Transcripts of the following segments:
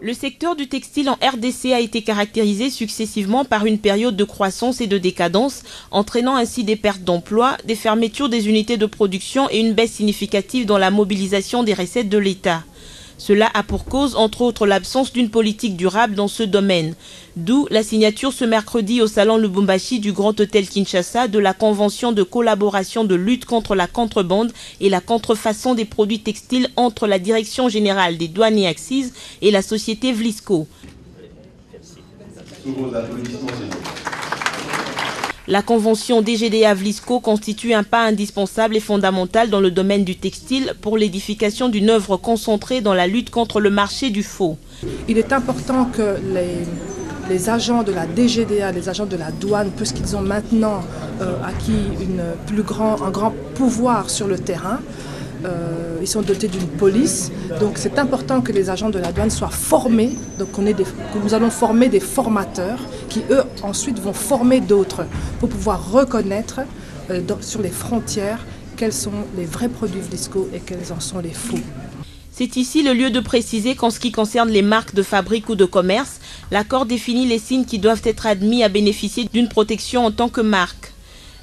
Le secteur du textile en RDC a été caractérisé successivement par une période de croissance et de décadence, entraînant ainsi des pertes d'emplois, des fermetures des unités de production et une baisse significative dans la mobilisation des recettes de l'État. Cela a pour cause, entre autres, l'absence d'une politique durable dans ce domaine. D'où la signature ce mercredi au salon Lubumbashi du Grand Hôtel Kinshasa de la Convention de collaboration de lutte contre la contrebande et la contrefaçon des produits textiles entre la Direction générale des douanes et accises et la société Vlisco. La convention DGDA-Vlisco constitue un pas indispensable et fondamental dans le domaine du textile pour l'édification d'une œuvre concentrée dans la lutte contre le marché du faux. Il est important que les agents de la DGDA, les agents de la douane, puisqu'ils ont maintenant acquis un grand pouvoir sur le terrain, ils sont dotés d'une police, donc c'est important que les agents de la douane soient formés, donc nous allons former des formateurs qui eux ensuite vont former d'autres pour pouvoir reconnaître sur les frontières quels sont les vrais produits Vlisco et quels en sont les faux. C'est ici le lieu de préciser qu'en ce qui concerne les marques de fabrique ou de commerce, l'accord définit les signes qui doivent être admis à bénéficier d'une protection en tant que marque.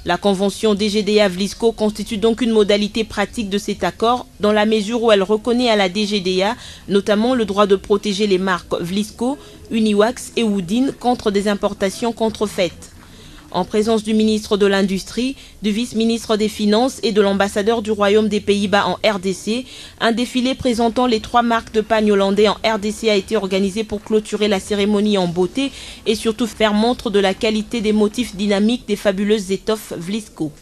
La convention DGDA-Vlisco constitue donc une modalité pratique de cet accord dans la mesure où elle reconnaît à la DGDA notamment le droit de protéger les marques Vlisco, Uniwax et Woodin contre des importations contrefaites. En présence du ministre de l'Industrie, du vice-ministre des Finances et de l'ambassadeur du Royaume des Pays-Bas en RDC, un défilé présentant les 3 marques de pagne hollandais en RDC a été organisé pour clôturer la cérémonie en beauté et surtout faire montre de la qualité des motifs dynamiques des fabuleuses étoffes Vlisco.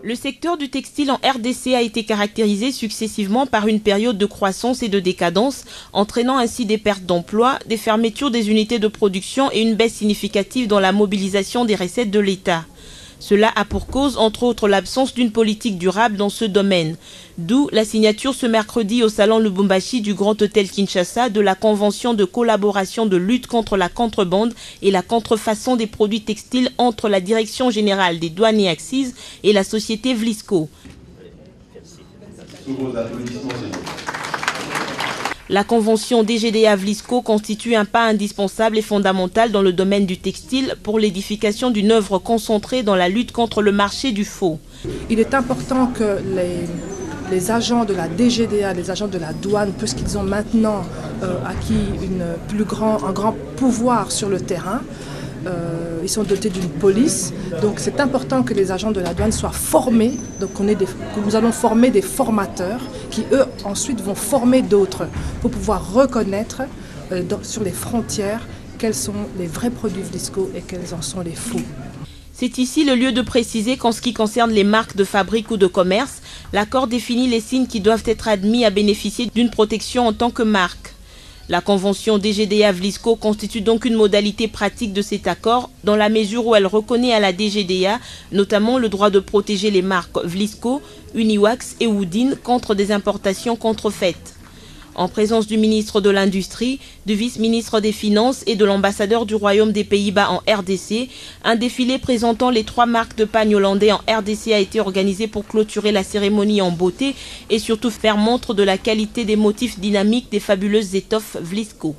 Le secteur du textile en RDC a été caractérisé successivement par une période de croissance et de décadence, entraînant ainsi des pertes d'emplois, des fermetures des unités de production et une baisse significative dans la mobilisation des recettes de l'État. Cela a pour cause, entre autres, l'absence d'une politique durable dans ce domaine. D'où la signature ce mercredi au salon Lubumbashi du Grand Hôtel Kinshasa de la Convention de collaboration de lutte contre la contrebande et la contrefaçon des produits textiles entre la Direction générale des douanes et accises et la société Vlisco. La convention DGDA-Vlisco constitue un pas indispensable et fondamental dans le domaine du textile pour l'édification d'une œuvre concentrée dans la lutte contre le marché du faux. Il est important que les agents de la DGDA, les agents de la douane, puisqu'ils ont maintenant acquis un grand pouvoir sur le terrain, ils sont dotés d'une police, donc c'est important que les agents de la douane soient formés, donc nous allons former des formateurs qui eux ensuite vont former d'autres pour pouvoir reconnaître sur les frontières quels sont les vrais produits Vlisco et quels en sont les faux. C'est ici le lieu de préciser qu'en ce qui concerne les marques de fabrique ou de commerce, l'accord définit les signes qui doivent être admis à bénéficier d'une protection en tant que marque. La convention DGDA-Vlisco constitue donc une modalité pratique de cet accord dans la mesure où elle reconnaît à la DGDA notamment le droit de protéger les marques Vlisco, Uniwax et Woodin contre des importations contrefaites. En présence du ministre de l'Industrie, du vice-ministre des Finances et de l'ambassadeur du Royaume des Pays-Bas en RDC, un défilé présentant les 3 marques de pagne hollandais en RDC a été organisé pour clôturer la cérémonie en beauté et surtout faire montre de la qualité des motifs dynamiques des fabuleuses étoffes Vlisco.